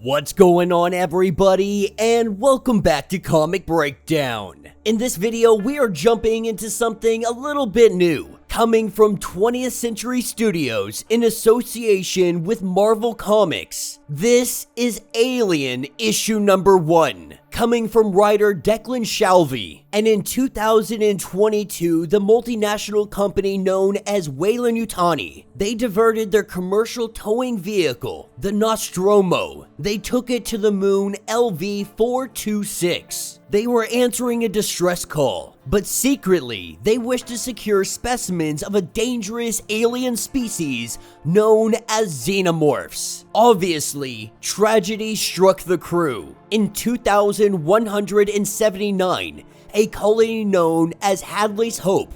What's going on, everybody, and welcome back to Comic Breakdown. In this video, we are jumping into something a little bit new, coming from 20th Century Studios in association with Marvel Comics. This is Alien issue number 1, coming from writer Declan Shalvey. And in 2022, the multinational company known as Weyland-Yutani, they diverted their commercial towing vehicle, the Nostromo. They took it to the moon LV-426. They were answering a distress call, but secretly, they wished to secure specimens of a dangerous alien species known as Xenomorphs. Obviously, tragedy struck the crew. In 2179, a colony known as Hadley's Hope,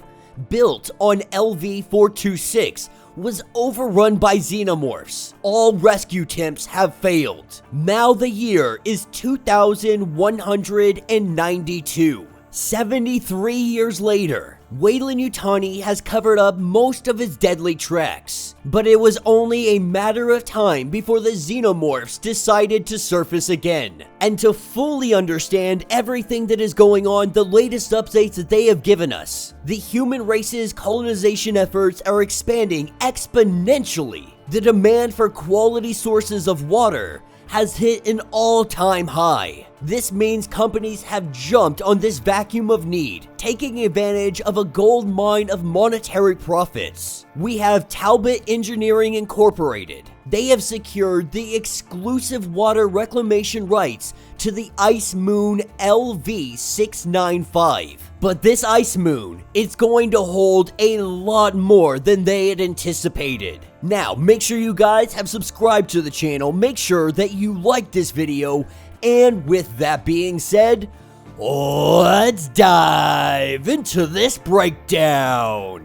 built on LV-426, was overrun by Xenomorphs. All rescue attempts have failed. Now the year is 2192. 73 years later, Weyland-Yutani has covered up most of its deadly tracks, but it was only a matter of time before the Xenomorphs decided to surface again. And to fully understand everything that is going on, the latest updates that they have given us, the human race's colonization efforts are expanding exponentially. The demand for quality sources of water has hit an all-time high. This means companies have jumped on this vacuum of need, taking advantage of a gold mine of monetary profits. We have Talbot Engineering Incorporated. They have secured the exclusive water reclamation rights to the ice moon LV-695. But this ice moon, it's going to hold a lot more than they had anticipated. Now, make sure you guys have subscribed to the channel, make sure that you like this video, and with that being said, let's dive into this breakdown.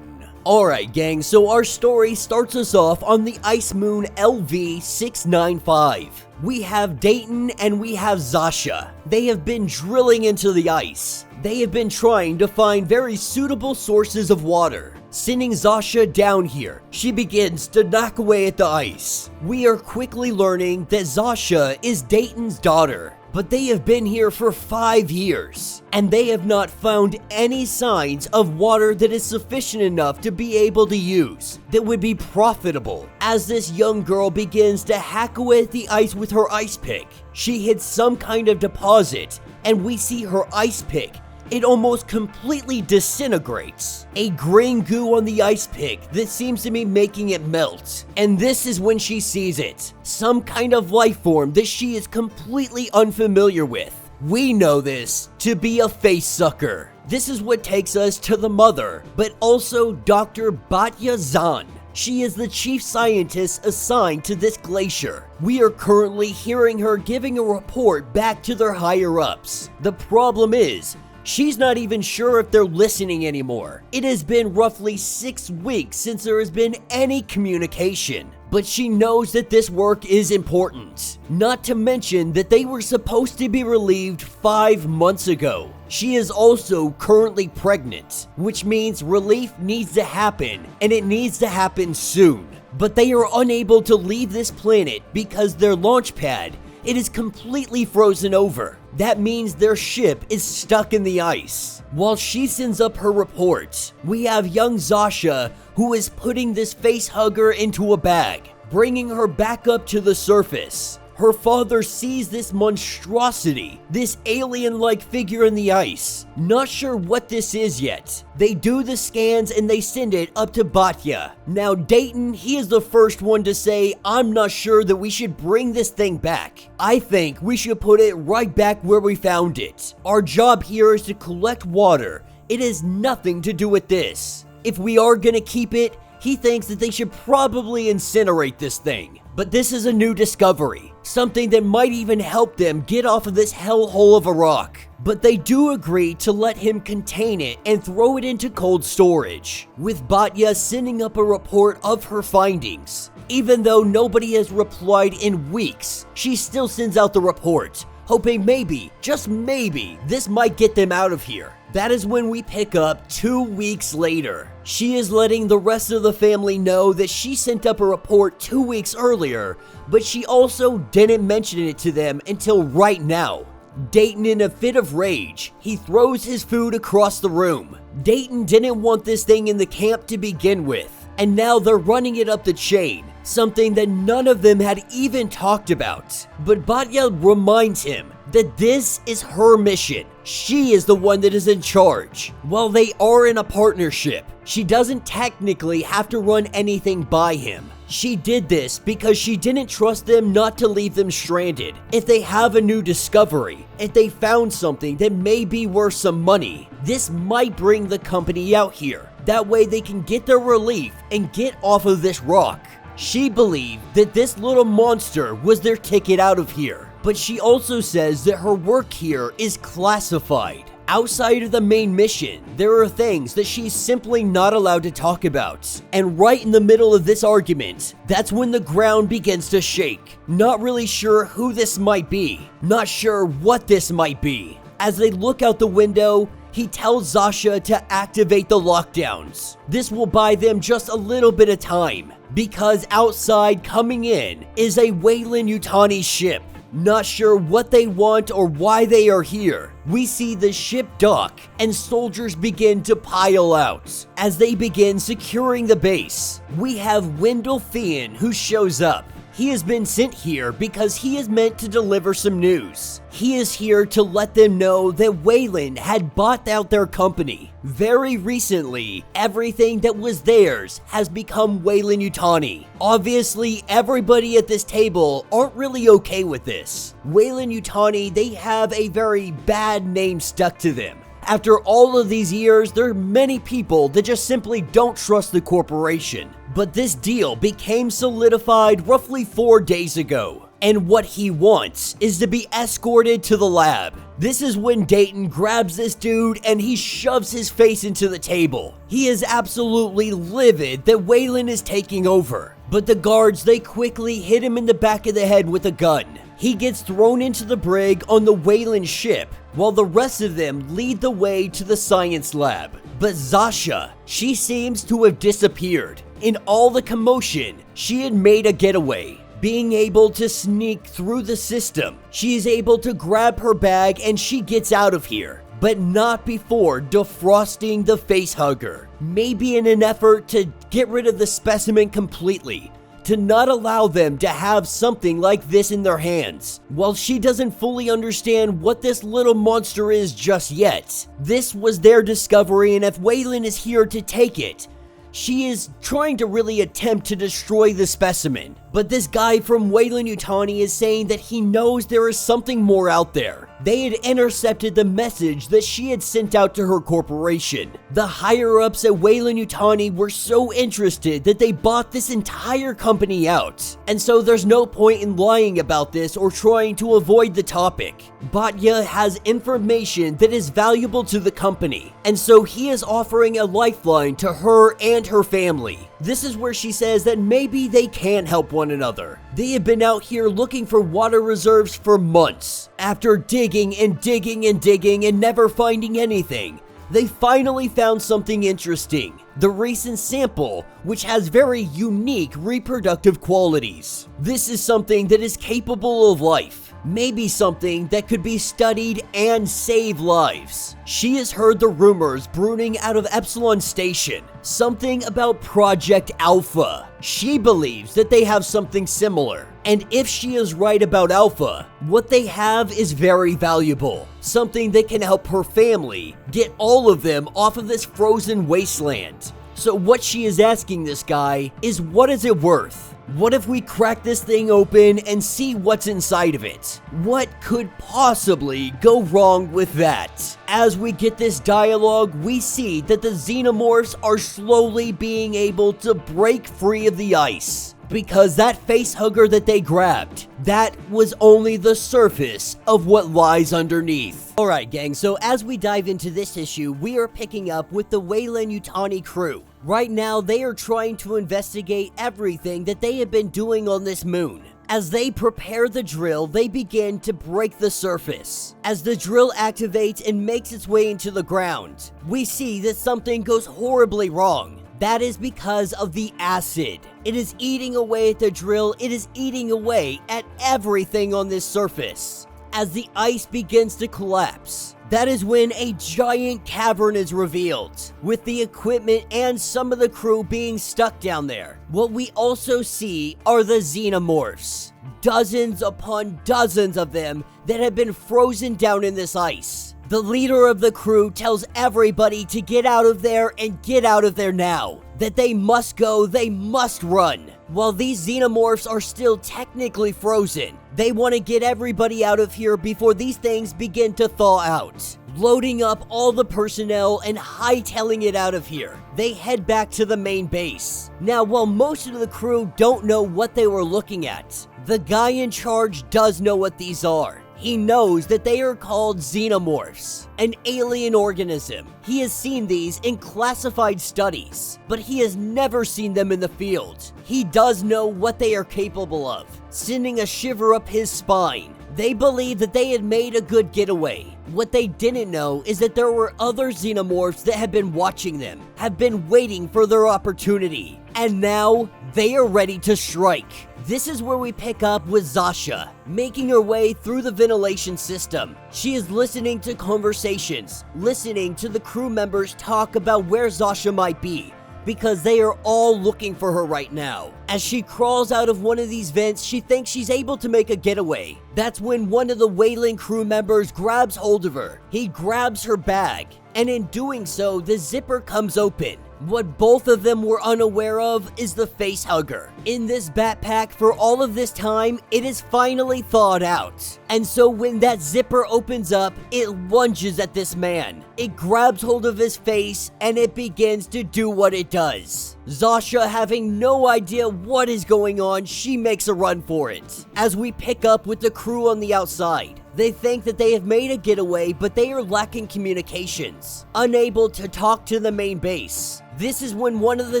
Alright gang, so our story starts us off on the ice moon LV-695. We have Dayton and we have Zasha. They have been drilling into the ice. They have been trying to find very suitable sources of water. Sending Zasha down here, she begins to knock away at the ice. We are quickly learning that Zasha is Dayton's daughter, but they have been here for 5 years, and they have not found any signs of water that is sufficient enough to be able to use, that would be profitable. As this young girl begins to hack away at the ice with her ice pick, she hits some kind of deposit, and we see her ice pick. It almost completely disintegrates. A green goo on the ice pick that seems to be making it melt. And this is when she sees it. Some kind of life form that she is completely unfamiliar with. We know this to be a face sucker. This is what takes us to the mother, but also Dr. Batya Zahn. She is the chief scientist assigned to this glacier. We are currently hearing her giving a report back to their higher-ups. The problem is, she's not even sure if they're listening anymore. It has been roughly 6 weeks since there has been any communication, but she knows that this work is important. Not to mention that they were supposed to be relieved 5 months ago. She is also currently pregnant, which means relief needs to happen, and it needs to happen soon. But they are unable to leave this planet because their launch pad, it is completely frozen over. That means their ship is stuck in the ice. While she sends up her report, we have young Zasha who is putting this face hugger into a bag, bringing her back up to the surface. Her father sees this monstrosity, this alien-like figure in the ice. Not sure what this is yet. They do the scans and they send it up to Batya. Now Dayton, he is the first one to say, I'm not sure that we should bring this thing back. I think we should put it right back where we found it. Our job here is to collect water. It has nothing to do with this. If we are gonna keep it, he thinks that they should probably incinerate this thing. But this is a new discovery, something that might even help them get off of this hellhole of a rock. But they do agree to let him contain it and throw it into cold storage, with Batya sending up a report of her findings. Even though nobody has replied in weeks, she still sends out the report, hoping maybe, just maybe, this might get them out of here. That is when we pick up 2 weeks later. She is letting the rest of the family know that she sent up a report 2 weeks earlier, but she also didn't mention it to them until right now. Dayton, in a fit of rage, he throws his food across the room. Dayton didn't want this thing in the camp to begin with, and now they're running it up the chain, something that none of them had even talked about. But Batya reminds him that this is her mission. She is the one that is in charge. While they are in a partnership, she doesn't technically have to run anything by him. She did this because she didn't trust them not to leave them stranded. If they have a new discovery, if they found something that may be worth some money, this might bring the company out here. That way they can get their relief and get off of this rock. She believed that this little monster was their ticket out of here, but she also says that her work here is classified. Outside of the main mission, there are things that she's simply not allowed to talk about. And right in the middle of this argument, that's when the ground begins to shake. Not really sure who this might be, not sure what this might be. As they look out the window, he tells Zasha to activate the lockdowns. This will buy them just a little bit of time, because outside coming in is a Weyland-Yutani ship. Not sure what they want or why they are here. We see the ship dock and soldiers begin to pile out. As they begin securing the base, we have Wendell Thean who shows up. He has been sent here because he is meant to deliver some news. He is here to let them know that Weyland had bought out their company. Very recently, everything that was theirs has become Weyland-Yutani. Obviously, everybody at this table aren't really okay with this. Weyland-Yutani, they have a very bad name stuck to them. After all of these years, there are many people that just simply don't trust the corporation. But this deal became solidified roughly 4 days ago. And what he wants is to be escorted to the lab. This is when Dayton grabs this dude and he shoves his face into the table. He is absolutely livid that Weyland is taking over. But the guards, they quickly hit him in the back of the head with a gun. He gets thrown into the brig on the Weyland ship, while the rest of them lead the way to the science lab. But Zasha, she seems to have disappeared. In all the commotion, she had made a getaway. Being able to sneak through the system, she is able to grab her bag and she gets out of here. But not before defrosting the facehugger. Maybe in an effort to get rid of the specimen completely. To not allow them to have something like this in their hands. While she doesn't fully understand what this little monster is just yet, this was their discovery, and if Weyland is here to take it, she is trying to really attempt to destroy the specimen. But this guy from Weyland-Yutani is saying that he knows there is something more out there. They had intercepted the message that she had sent out to her corporation. The higher-ups at Weyland-Yutani were so interested that they bought this entire company out. And so there's no point in lying about this or trying to avoid the topic. Batya has information that is valuable to the company, and so he is offering a lifeline to her and her family. This is where she says that maybe they can help one another. They have been out here looking for water reserves for months. After digging and digging and digging and never finding anything, they finally found something interesting. The recent sample, which has very unique reproductive qualities. This is something that is capable of life. Maybe something that could be studied and save lives. She has heard the rumors brewing out of Epsilon Station. Something about Project Alpha. She believes that they have something similar. And if she is right about Alpha, what they have is very valuable. Something that can help her family get all of them off of this frozen wasteland. So what she is asking this guy is, what is it worth? What if we crack this thing open and see what's inside of it? What could possibly go wrong with that? As we get this dialogue, we see that the Xenomorphs are slowly being able to break free of the ice. Because that facehugger that they grabbed, that was only the surface of what lies underneath. Alright gang, so as we dive into this issue, we are picking up with the Weyland-Yutani crew. Right now, they are trying to investigate everything that they have been doing on this moon. As they prepare the drill, they begin to break the surface. As the drill activates and makes its way into the ground, we see that something goes horribly wrong. That is because of the acid. It is eating away at the drill, it is eating away at everything on this surface. As the ice begins to collapse, that is when a giant cavern is revealed, with the equipment and some of the crew being stuck down there. What we also see are the Xenomorphs. Dozens upon dozens of them that have been frozen down in this ice. The leader of the crew tells everybody to get out of there and get out of there now. That they must go, they must run. While these Xenomorphs are still technically frozen, they want to get everybody out of here before these things begin to thaw out. Loading up all the personnel and hightailing it out of here, they head back to the main base. Now, while most of the crew don't know what they were looking at, the guy in charge does know what these are. He knows that they are called Xenomorphs, an alien organism. He has seen these in classified studies, but he has never seen them in the field. He does know what they are capable of, sending a shiver up his spine. They believe that they had made a good getaway. What they didn't know is that there were other Xenomorphs that had been watching them, have been waiting for their opportunity, and now they are ready to strike. This is where we pick up with Zasha, making her way through the ventilation system. She is listening to conversations, listening to the crew members talk about where Zasha might be, because they are all looking for her right now. As she crawls out of one of these vents, she thinks she's able to make a getaway. That's when one of the Weyland crew members grabs hold of her. He grabs her bag, and in doing so, the zipper comes open. What both of them were unaware of is the facehugger. In this backpack, for all of this time, it is finally thawed out. And so when that zipper opens up, it lunges at this man. It grabs hold of his face, and it begins to do what it does. Zasha, having no idea what is going on, she makes a run for it. As we pick up with the crew on the outside, they think that they have made a getaway, but they are lacking communications, unable to talk to the main base. This is when one of the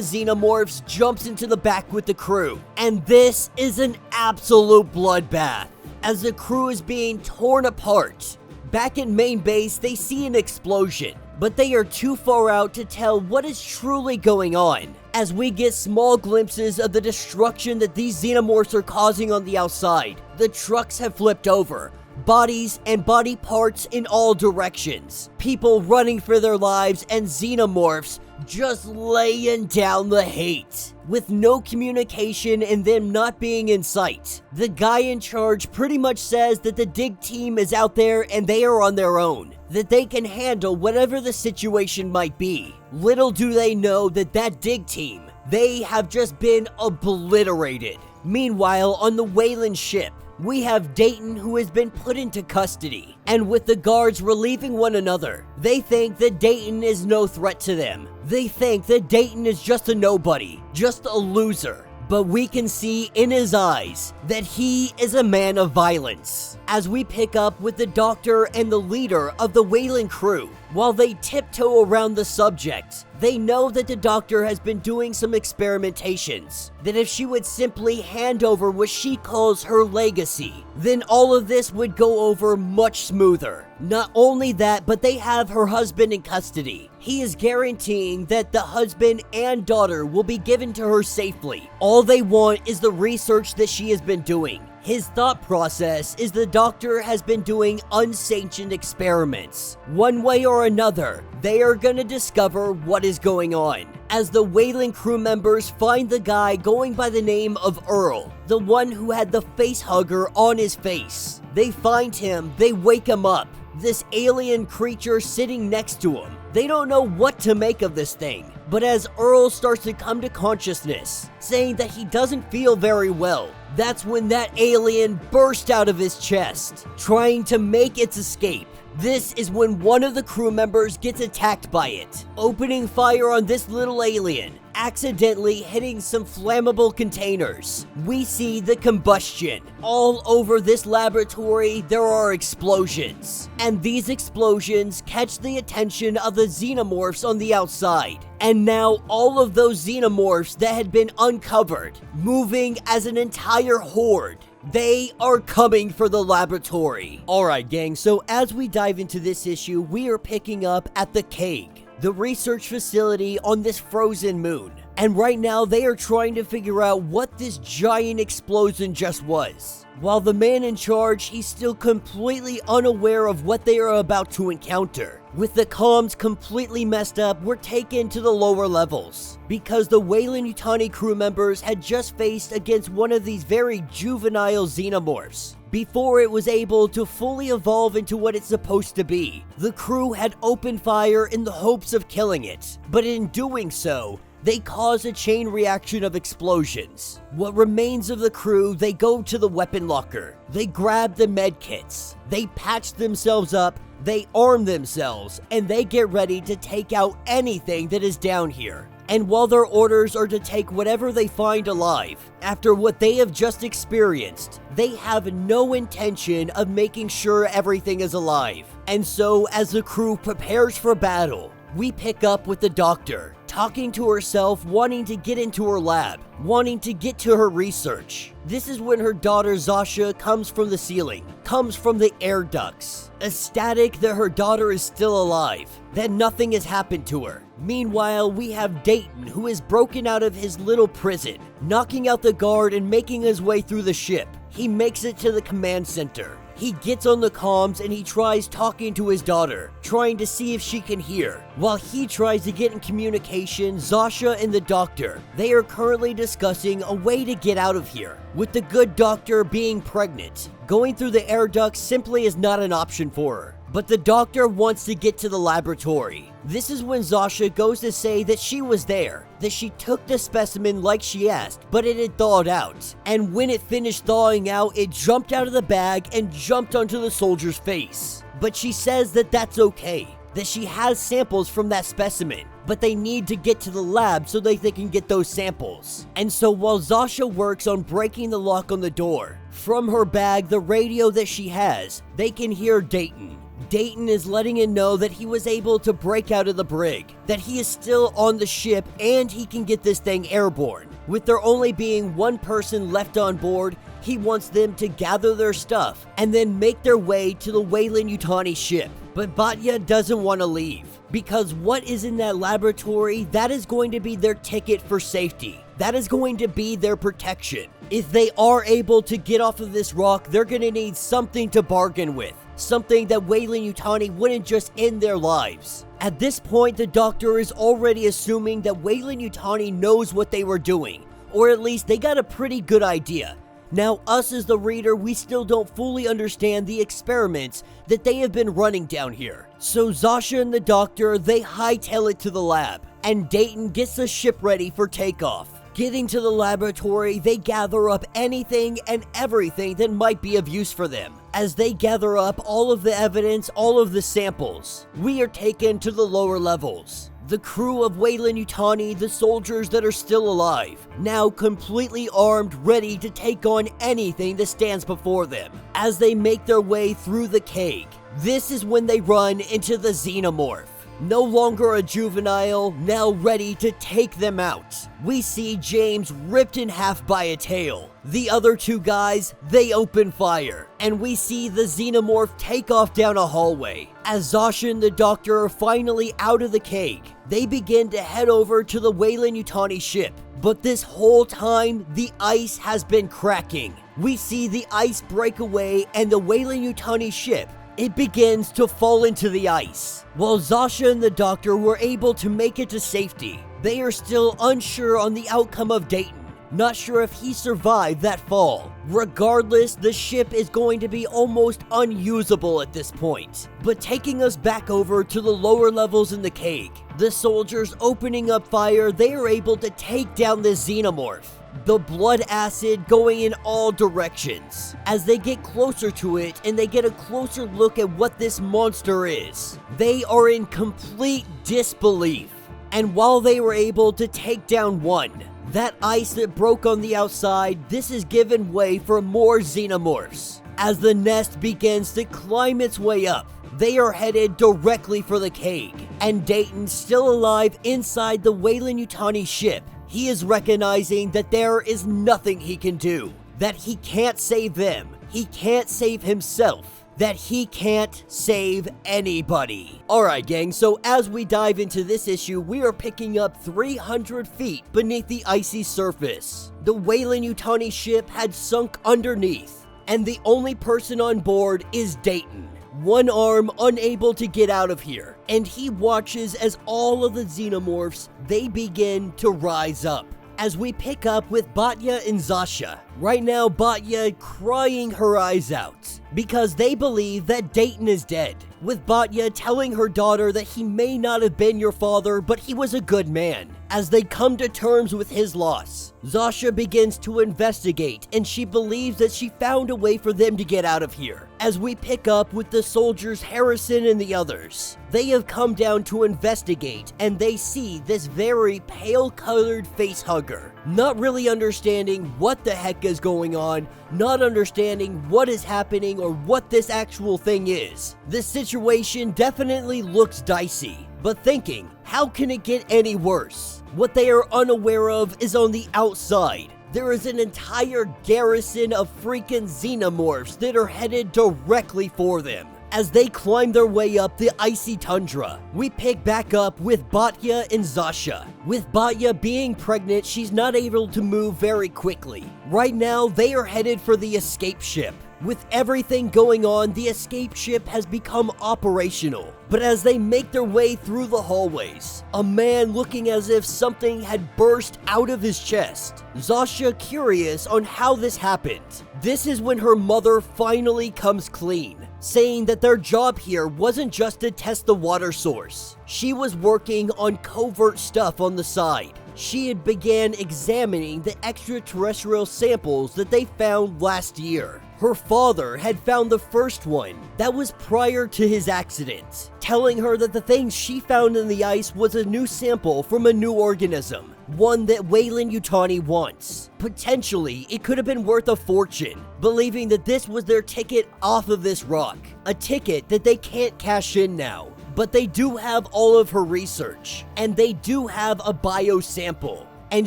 Xenomorphs jumps into the back with the crew, and this is an absolute bloodbath. As the crew is being torn apart, back at main base they see an explosion, but they are too far out to tell what is truly going on. As we get small glimpses of the destruction that these Xenomorphs are causing on the outside, the trucks have flipped over. Bodies and body parts in all directions. People running for their lives and Xenomorphs just laying down the hate. With no communication and them not being in sight, the guy in charge pretty much says that the dig team is out there and they are on their own, that they can handle whatever the situation might be. Little do they know that that dig team, they have just been obliterated. Meanwhile, on the Weyland ship, we have Dayton, who has been put into custody, and with the guards relieving one another, they think that Dayton is no threat to them. They think that Dayton is just a nobody, just a loser. But we can see in his eyes that he is a man of violence. As we pick up with the doctor and the leader of the Weyland crew, while they tiptoe around the subject, they know that the doctor has been doing some experimentations, that if she would simply hand over what she calls her legacy, then all of this would go over much smoother. Not only that, but they have her husband in custody. He is guaranteeing that the husband and daughter will be given to her safely. All they want is the research that she has been doing. His thought process is the doctor has been doing unsanctioned experiments. One way or another, they are gonna discover what is going on. As the Weyland crew members find the guy going by the name of Earl, the one who had the facehugger on his face. They find him, they wake him up. This alien creature sitting next to him. They don't know what to make of this thing. But as Earl starts to come to consciousness, saying that he doesn't feel very well, that's when that alien burst out of his chest, trying to make its escape. This is when one of the crew members gets attacked by it, opening fire on this little alien, accidentally hitting some flammable containers. We see the combustion. All over this laboratory, there are explosions. And these explosions catch the attention of the Xenomorphs on the outside. And now all of those Xenomorphs that had been uncovered, moving as an entire horde, They are coming for the laboratory. Alright gang, so as we dive into this issue, we are picking up at the Keg, the research facility on this frozen moon. And right now they are trying to figure out what this giant explosion just was. While the man in charge, he's still completely unaware of what they are about to encounter. With the comms completely messed up, we're taken to the lower levels, because the Weyland-Yutani crew members had just faced against one of these very juvenile Xenomorphs. Before it was able to fully evolve into what it's supposed to be, the crew had opened fire in the hopes of killing it, but in doing so, they cause a chain reaction of explosions. What remains of the crew, they go to the weapon locker. They grab the med kits. They patch themselves up, they arm themselves, and they get ready to take out anything that is down here. And while their orders are to take whatever they find alive, after what they have just experienced, they have no intention of making sure everything is alive. And so, as the crew prepares for battle, we pick up with the doctor, talking to herself, wanting to get into her lab, wanting to get to her research. This is when her daughter Zasha comes from the ceiling, comes from the air ducts, ecstatic that her daughter is still alive, that nothing has happened to her. Meanwhile, we have Dayton, who is broken out of his little prison, knocking out the guard and making his way through the ship. He makes it to the command center. He gets on the comms and he tries talking to his daughter, trying to see if she can hear. While he tries to get in communication, Zasha and the doctor, they are currently discussing a way to get out of here, with the good doctor being pregnant. Going through the air ducts simply is not an option for her. But the doctor wants to get to the laboratory. This is when Zasha goes to say that she was there, that she took the specimen like she asked, but it had thawed out. And when it finished thawing out, it jumped out of the bag and jumped onto the soldier's face. But she says that that's okay, that she has samples from that specimen, but they need to get to the lab so they can get those samples. And so while Zasha works on breaking the lock on the door, from her bag, the radio that she has, they can hear Dayton. Dayton is letting him know that he was able to break out of the brig, that he is still on the ship and he can get this thing airborne. With there only being one person left on board, he wants them to gather their stuff and then make their way to the Weyland-Yutani ship. But Batya doesn't want to leave, because what is in that laboratory, that is going to be their ticket for safety. That is going to be their protection. If they are able to get off of this rock, they're going to need something to bargain with. Something that Weyland-Yutani wouldn't just end their lives. At this point, the doctor is already assuming that Weyland-Yutani knows what they were doing, or at least they got a pretty good idea. Now, us as the reader, we still don't fully understand the experiments that they have been running down here. So Zasha and the doctor, they hightail it to the lab, and Dayton gets the ship ready for takeoff. Getting to the laboratory, they gather up anything and everything that might be of use for them. As they gather up all of the evidence, all of the samples, we are taken to the lower levels. The crew of Weyland-Yutani, the soldiers that are still alive, now completely armed, ready to take on anything that stands before them. As they make their way through the Keg, this is when they run into the Xenomorph. No longer a juvenile, now ready to take them out. We see James ripped in half by a tail. The other two guys, they open fire. And we see the Xenomorph take off down a hallway. As Zasha and the doctor are finally out of the Keg, they begin to head over to the Weyland-Yutani ship. But this whole time, the ice has been cracking. We see the ice break away and the Weyland-Yutani ship, it begins to fall into the ice. While Zasha and the doctor were able to make it to safety, they are still unsure on the outcome of Dayton. Not sure if he survived that fall. Regardless, the ship is going to be almost unusable at this point. But taking us back over to the lower levels in the Keg, the soldiers opening up fire, they are able to take down the Xenomorph. The blood acid going in all directions. As they get closer to it and they get a closer look at what this monster is, they are in complete disbelief. And while they were able to take down one, that ice that broke on the outside, this has given way for more Xenomorphs. As the nest begins to climb its way up, they are headed directly for the Keg. And Dayton, still alive inside the Weyland-Yutani ship, he is recognizing that there is nothing he can do. that he can't save them, he can't save himself, that he can't save anybody. Alright gang, so as we dive into this issue, we are picking up 300 feet beneath the icy surface. The Weyland-Yutani ship had sunk underneath, and the only person on board is Dayton. One arm unable to get out of here, and he watches as all of the Xenomorphs, they begin to rise up. As we pick up with Batya and Zasha. Right now, Batya crying her eyes out because they believe that Dayton is dead, with Batya telling her daughter that he may not have been your father, but he was a good man. As they come to terms with his loss, Zasha begins to investigate, and she believes that she found a way for them to get out of here. As we pick up with the soldiers Harrison and the others, they have come down to investigate, and they see this very pale-colored facehugger, not really understanding what the heck is going on, not understanding what is happening or what this actual thing is. This situation definitely looks dicey, but thinking, how can it get any worse? What they are unaware of is on the outside. There is an entire garrison of freaking Xenomorphs that are headed directly for them. As they climb their way up the icy tundra, we pick back up with Batya and Zasha. With Batya being pregnant, she's not able to move very quickly. Right now, they are headed for the escape ship. With everything going on, the escape ship has become operational. But as they make their way through the hallways, a man looking as if something had burst out of his chest. Zasha curious on how this happened. This is when her mother finally comes clean, saying that their job here wasn't just to test the water source. She was working on covert stuff on the side. She had began examining the extraterrestrial samples that they found last year. Her father had found the first one that was prior to his accident, telling her that the things she found in the ice was a new sample from a new organism, one that Weyland-Yutani wants. Potentially, it could have been worth a fortune, believing that this was their ticket off of this rock, a ticket that they can't cash in now. But they do have all of her research, and they do have a bio sample, and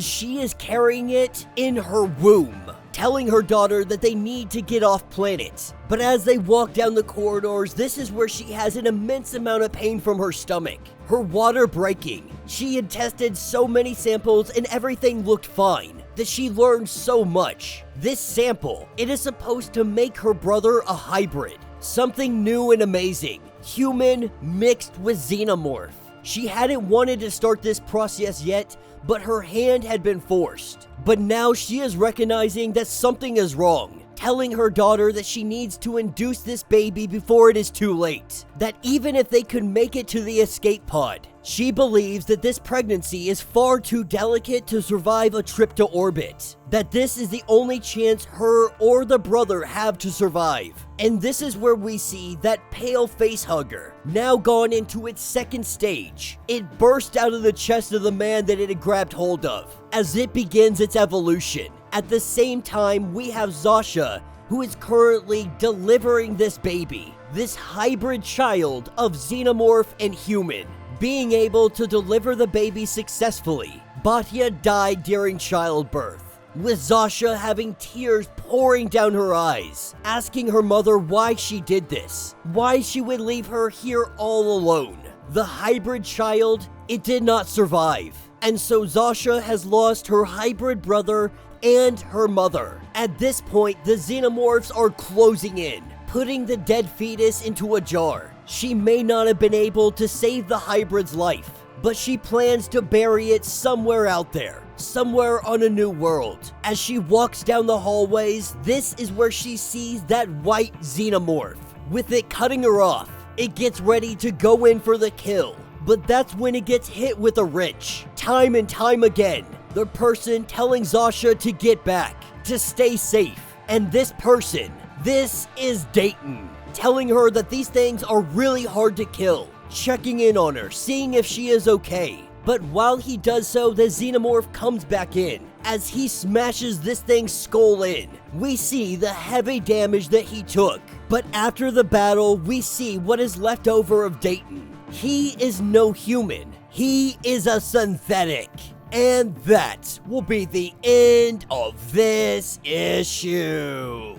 she is carrying it in her womb, telling her daughter that they need to get off planet. But as they walk down the corridors, this is where she has an immense amount of pain from her stomach, her water breaking. She had tested so many samples and everything looked fine, that she learned so much. This sample, it is supposed to make her brother a hybrid, something new and amazing, human mixed with Xenomorph. She hadn't wanted to start this process yet, but her hand had been forced. But now she is recognizing that something is wrong, telling her daughter that she needs to induce this baby before it is too late. That even if they could make it to the escape pod, she believes that this pregnancy is far too delicate to survive a trip to orbit. That this is the only chance her or the brother have to survive. And this is where we see that pale facehugger, now gone into its second stage. It burst out of the chest of the man that it had grabbed hold of, as it begins its evolution. At the same time, we have Zasha, who is currently delivering this baby, this hybrid child of Xenomorph and human, being able to deliver the baby successfully. Batya died during childbirth, with Zasha having tears pouring down her eyes, asking her mother why she did this, why she would leave her here all alone. The hybrid child, it did not survive, and so Zasha has lost her hybrid brother and her mother. At this point, the Xenomorphs are closing in, putting the dead fetus into a jar. She may not have been able to save the hybrid's life, but she plans to bury it somewhere out there, somewhere on a new world. As she walks down the hallways, this is where she sees that white Xenomorph. With it cutting her off, it gets ready to go in for the kill. But that's when it gets hit with a wrench. Time and time again, the person telling Zasha to get back, to stay safe. And this person, this is Dayton, telling her that these things are really hard to kill, checking in on her, seeing if she is okay. But while he does so, the Xenomorph comes back in. As he smashes this thing's skull in, we see the heavy damage that he took. But after the battle, we see what is left over of Dayton. He is no human. He is a synthetic. And that will be the end of this issue.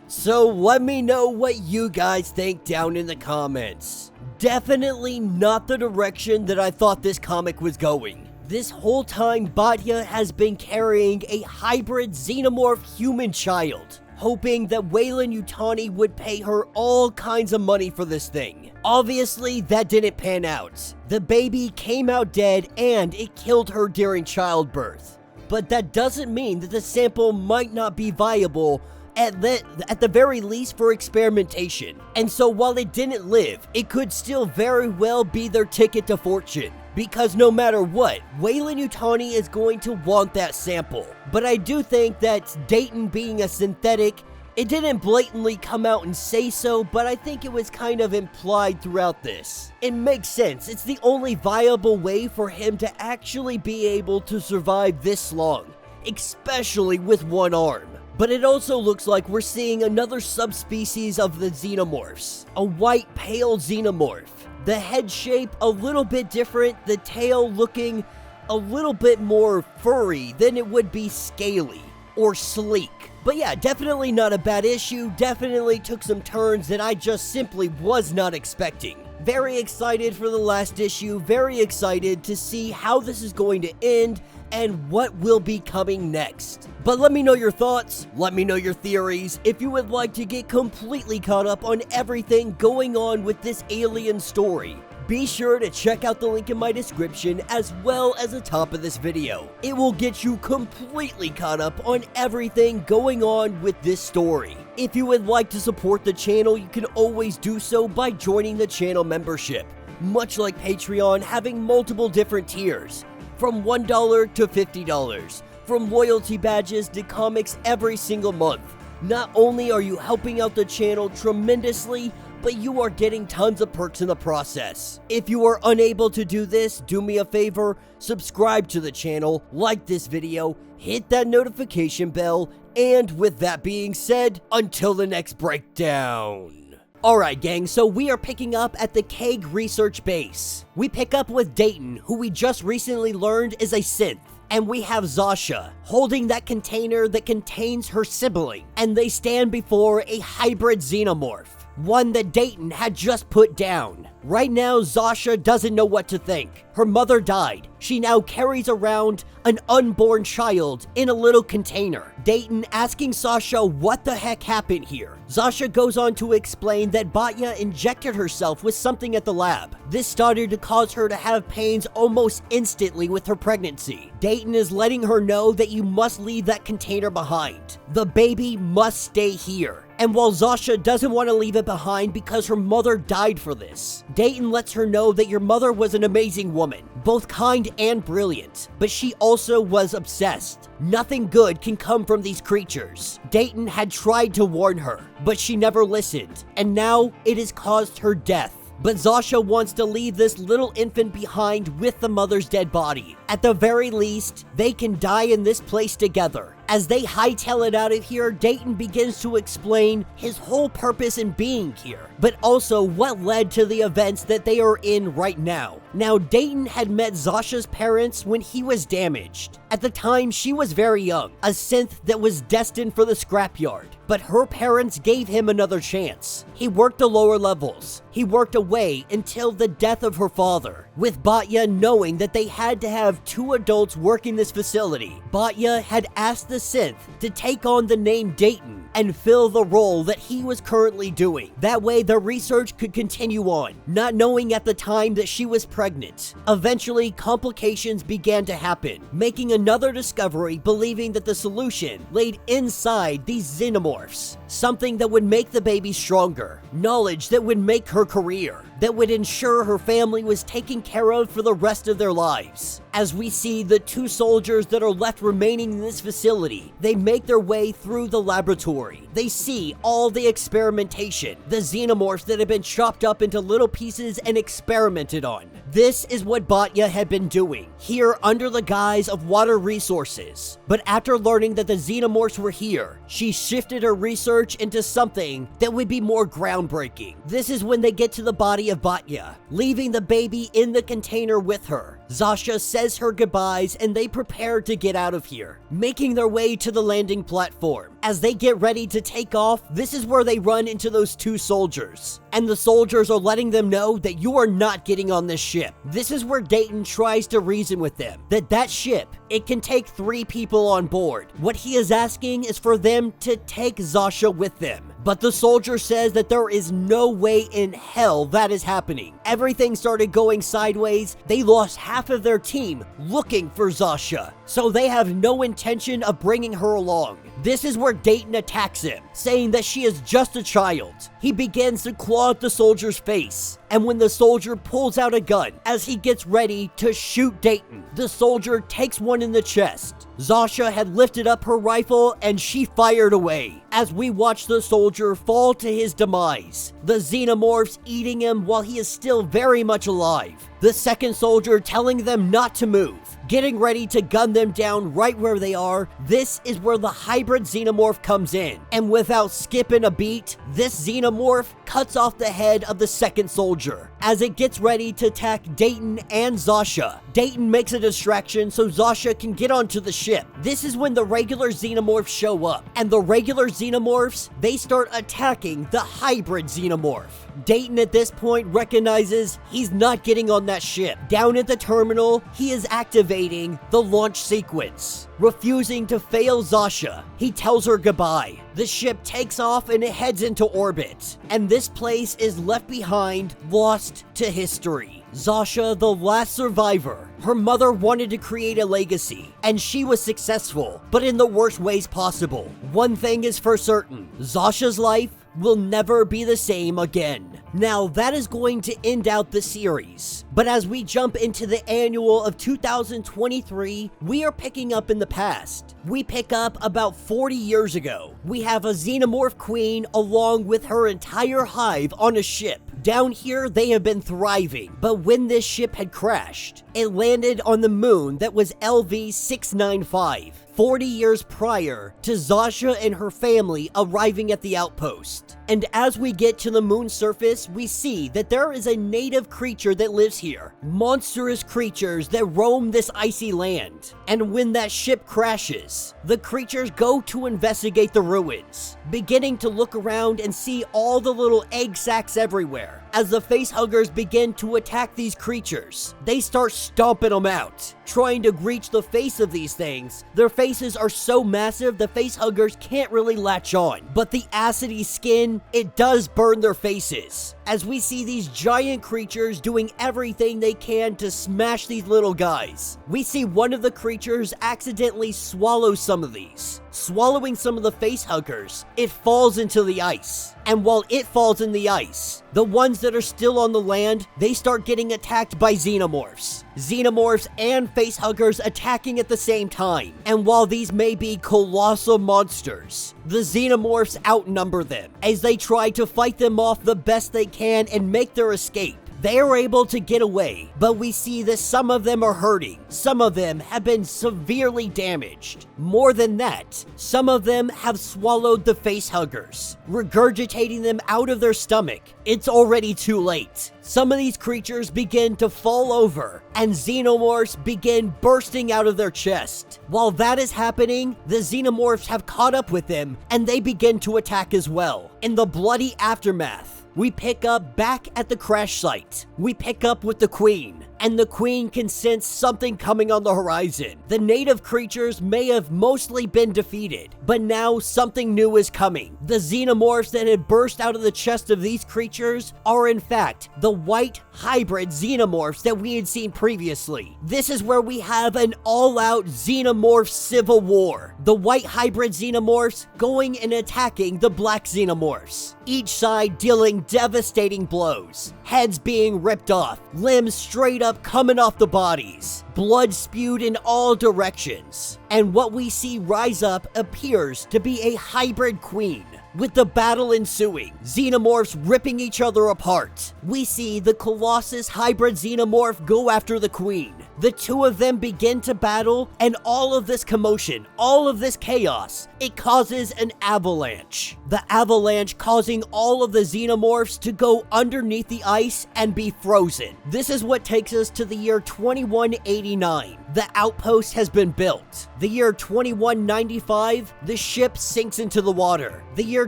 So let me know what you guys think down in the comments. Definitely not the direction that I thought this comic was going. This whole time, Batya has been carrying a hybrid Xenomorph human child, hoping that Weyland-Yutani would pay her all kinds of money for this thing. Obviously, that didn't pan out. The baby came out dead and it killed her during childbirth. But that doesn't mean that the sample might not be viable, at the very least for experimentation. And so while it didn't live, it could still very well be their ticket to fortune. Because no matter what, Weyland-Yutani is going to want that sample. But I do think that Dayton being a synthetic, it didn't blatantly come out and say so, but I think it was kind of implied throughout this. It makes sense. It's the only viable way for him to actually be able to survive this long, especially with one arm. But it also looks like we're seeing another subspecies of the Xenomorphs, a white pale Xenomorph. The head shape a little bit different, the tail looking a little bit more furry than it would be scaly or sleek. But yeah, definitely not a bad issue, definitely took some turns that I just simply was not expecting. Very excited for the last issue, very excited to see how this is going to end and what will be coming next. But let me know your thoughts, let me know your theories, if you would like to get completely caught up on everything going on with this alien story. Be sure to check out the link in my description as well as the top of this video. It will get you completely caught up on everything going on with this story. If you would like to support the channel, you can always do so by joining the channel membership. Much like Patreon, having multiple different tiers, from $1 to $50, from loyalty badges to comics every single month. Not only are you helping out the channel tremendously, but you are getting tons of perks in the process. If you are unable to do this, do me a favor, subscribe to the channel, like this video, hit that notification bell, and with that being said, until the next breakdown. Alright gang, so we are picking up at the Keg research base. We pick up with Dayton, who we just recently learned is a synth. And we have Zasha holding that container that contains her sibling, and they stand before a hybrid Xenomorph, one that Dayton had just put down. Right now, Zasha doesn't know what to think. Her mother died. She now carries around an unborn child in a little container. Dayton asking Sasha what the heck happened here. Zasha goes on to explain that Batya injected herself with something at the lab. This started to cause her to have pains almost instantly with her pregnancy. Dayton is letting her know that you must leave that container behind. The baby must stay here. And while Zasha doesn't want to leave it behind because her mother died for this, Dayton lets her know that your mother was an amazing woman, both kind and brilliant, but she also was obsessed. Nothing good can come from these creatures. Dayton had tried to warn her, but she never listened, and now it has caused her death. But Zasha wants to leave this little infant behind with the mother's dead body. At the very least, they can die in this place together. As they hightail it out of here, Dayton begins to explain his whole purpose in being here, but also what led to the events that they are in right now. Now, Dayton had met Zasha's parents when he was damaged. At the time, she was very young, a synth that was destined for the scrapyard. But her parents gave him another chance. He worked the lower levels. He worked away until the death of her father, with Batya knowing that they had to have 2 adults working this facility. Batya had asked the synth to take on the name Dayton and fill the role that he was currently doing. That way the research could continue on, not knowing at the time that she was pregnant. Eventually, complications began to happen, making another discovery believing that the solution laid inside these Xenomorphs. Something that would make the baby stronger, knowledge that would make her career, that would ensure her family was taken care of for the rest of their lives. As we see the 2 soldiers that are left remaining in this facility, they make their way through the laboratory. They see all the experimentation, the Xenomorphs that have been chopped up into little pieces and experimented on. This is what Batya had been doing, here under the guise of water resources. But after learning that the Xenomorphs were here, she shifted her research into something that would be more groundbreaking. This is when they get to the body of Batya, leaving the baby in the container with her. Zasha says her goodbyes and they prepare to get out of here, making their way to the landing platform. As they get ready to take off, this is where they run into those two soldiers. And the soldiers are letting them know that you are not getting on this ship. This is where Dayton tries to reason with them that ship, it can take 3 people on board. What he is asking is for them to take Zasha with them. But the soldier says that there is no way in hell that is happening. Everything started going sideways. They lost half of their team looking for Zasha, so they have no intention of bringing her along. This is where Dayton attacks him, saying that she is just a child. He begins to claw at the soldier's face, and when the soldier pulls out a gun as he gets ready to shoot Dayton, the soldier takes one in the chest. Zasha had lifted up her rifle and she fired away as we watch the soldier fall to his demise, the Xenomorphs eating him while he is still very much alive. The second soldier telling them not to move, getting ready to gun them down right where they are. This is where the hybrid Xenomorph comes in, and without skipping a beat, this Xenomorph cuts off the head of the second soldier as it gets ready to attack Dayton and Zasha. Dayton makes a distraction so Zasha can get onto the ship. This is when the regular Xenomorphs show up, and the regular Xenomorphs, they start attacking the hybrid Xenomorph. Dayton at this point recognizes he's not getting on that ship. Down at the terminal, he is activating the launch sequence. Refusing to fail Zasha, he tells her goodbye. The ship takes off and it heads into orbit, and this place is left behind, lost to history. Zasha, the last survivor, her mother wanted to create a legacy, and she was successful, but in the worst ways possible. One thing is for certain, Zasha's life will never be the same again. Now, that is going to end out the series, but as we jump into the annual of 2023, we are picking up in the past. We pick up about 40 years ago. We have a Xenomorph queen along with her entire hive on a ship. Down here, they have been thriving, but when this ship had crashed, it landed on the moon that was LV-695. 40 years prior to Zasha and her family arriving at the outpost. And as we get to the moon surface, we see that there is a native creature that lives here. Monstrous creatures that roam this icy land. And when that ship crashes, the creatures go to investigate the ruins, beginning to look around and see all the little egg sacs everywhere. As the facehuggers begin to attack these creatures, they start stomping them out, trying to reach the face of these things. Their faces are so massive, the facehuggers can't really latch on, but the acidy skin, it does burn their faces. As we see these giant creatures doing everything they can to smash these little guys. We see one of the creatures accidentally swallow some of these. Swallowing some of the facehuggers, it falls into the ice. And while it falls in the ice, the ones that are still on the land, they start getting attacked by Xenomorphs. Xenomorphs and facehuggers attacking at the same time. And while these may be colossal monsters, the Xenomorphs outnumber them as they try to fight them off the best they can and make their escape. They are able to get away, but we see that some of them are hurting. Some of them have been severely damaged. More than that, some of them have swallowed the facehuggers, regurgitating them out of their stomach. It's already too late. Some of these creatures begin to fall over, and Xenomorphs begin bursting out of their chest. While that is happening, the Xenomorphs have caught up with them, and they begin to attack as well. In the bloody aftermath, we pick up back at the crash site. We pick up with the Queen, and the Queen can sense something coming on the horizon. The native creatures may have mostly been defeated, but now something new is coming. The Xenomorphs that had burst out of the chest of these creatures are in fact the white hybrid Xenomorphs that we had seen previously. This is where we have an all-out Xenomorph civil war. The white hybrid Xenomorphs going and attacking the black Xenomorphs. Each side dealing devastating blows, heads being ripped off, limbs straight up coming off the bodies, blood spewed in all directions. And what we see rise up appears to be a hybrid queen. With the battle ensuing, Xenomorphs ripping each other apart, we see the Colossus hybrid Xenomorph go after the Queen. The two of them begin to battle, and all of this commotion, all of this chaos, it causes an avalanche. The avalanche causing all of the Xenomorphs to go underneath the ice and be frozen. This is what takes us to the year 2189. The outpost has been built. The year 2195, the ship sinks into the water. The year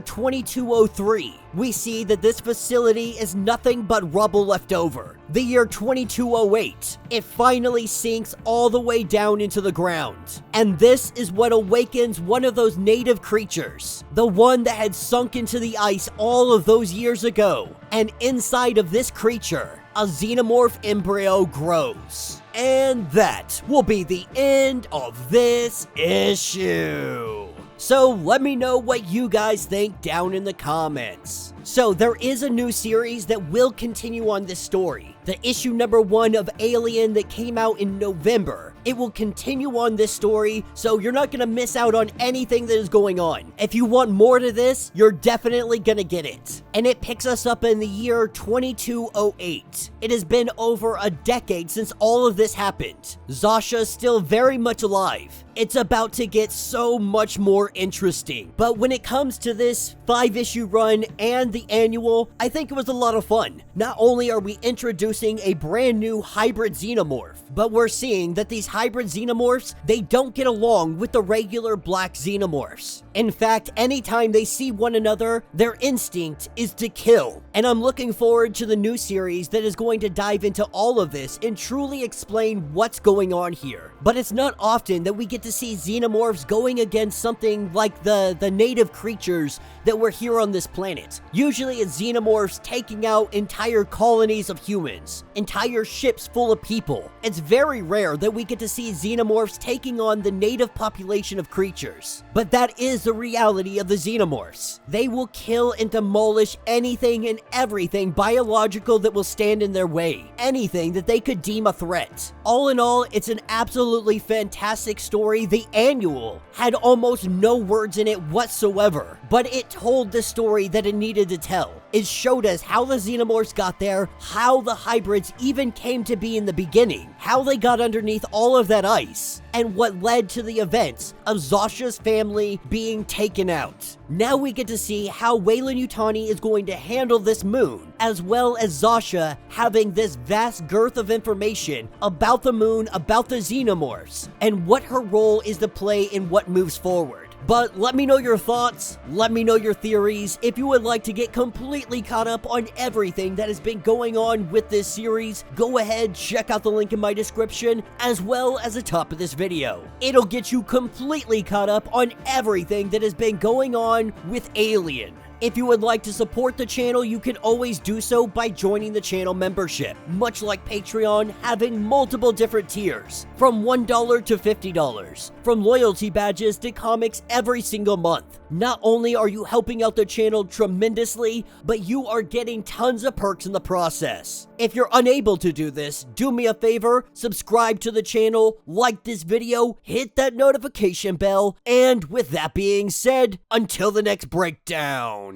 2203, we see that this facility is nothing but rubble left over. The year 2208, it finally sinks all the way down into the ground. And this is what awakens one of those native creatures, the one that had sunk into the ice all of those years ago. And inside of this creature, a Xenomorph embryo grows. And that will be the end of this issue. So let me know what you guys think down in the comments. So there is a new series that will continue on this story. The issue number 1 of Alien that came out in November. It will continue on this story, so you're not going to miss out on anything that is going on. If you want more to this, you're definitely going to get it. And it picks us up in the year 2208. It has been over a decade since all of this happened. Zasha's still very much alive. It's about to get so much more interesting. But when it comes to this 5-issue run and the annual, I think it was a lot of fun. Not only are we introducing a brand new hybrid Xenomorph, but we're seeing that these hybrid Xenomorphs, they don't get along with the regular black Xenomorphs. In fact, anytime they see one another, their instinct is to kill. And I'm looking forward to the new series that is going to dive into all of this and truly explain what's going on here. But it's not often that we get to see Xenomorphs going against something like the native creatures that were here on this planet. Usually it's Xenomorphs taking out entire colonies of humans, entire ships full of people. It's very rare that we get to see Xenomorphs taking on the native population of creatures. But that is the reality of the Xenomorphs. They will kill and demolish anything and everything biological that will stand in their way. Anything that they could deem a threat. All in all, it's an absolutely fantastic story. The annual had almost no words in it whatsoever, but it told the story that it needed to tell. It showed us how the Xenomorphs got there, how the hybrids even came to be in the beginning, how they got underneath all of that ice, and what led to the events of Zasha's family being taken out. Now we get to see how Weyland-Yutani is going to handle this moon, as well as Zasha having this vast girth of information about the moon, about the Xenomorphs, and what her role is to play in what moves forward. But let me know your thoughts, let me know your theories. If you would like to get completely caught up on everything that has been going on with this series, go ahead, check out the link in my description, as well as the top of this video. It'll get you completely caught up on everything that has been going on with Alien. If you would like to support the channel, you can always do so by joining the channel membership. Much like Patreon, having multiple different tiers, from $1 to $50, from loyalty badges to comics every single month. Not only are you helping out the channel tremendously, but you are getting tons of perks in the process. If you're unable to do this, do me a favor, subscribe to the channel, like this video, hit that notification bell, and with that being said, until the next breakdown.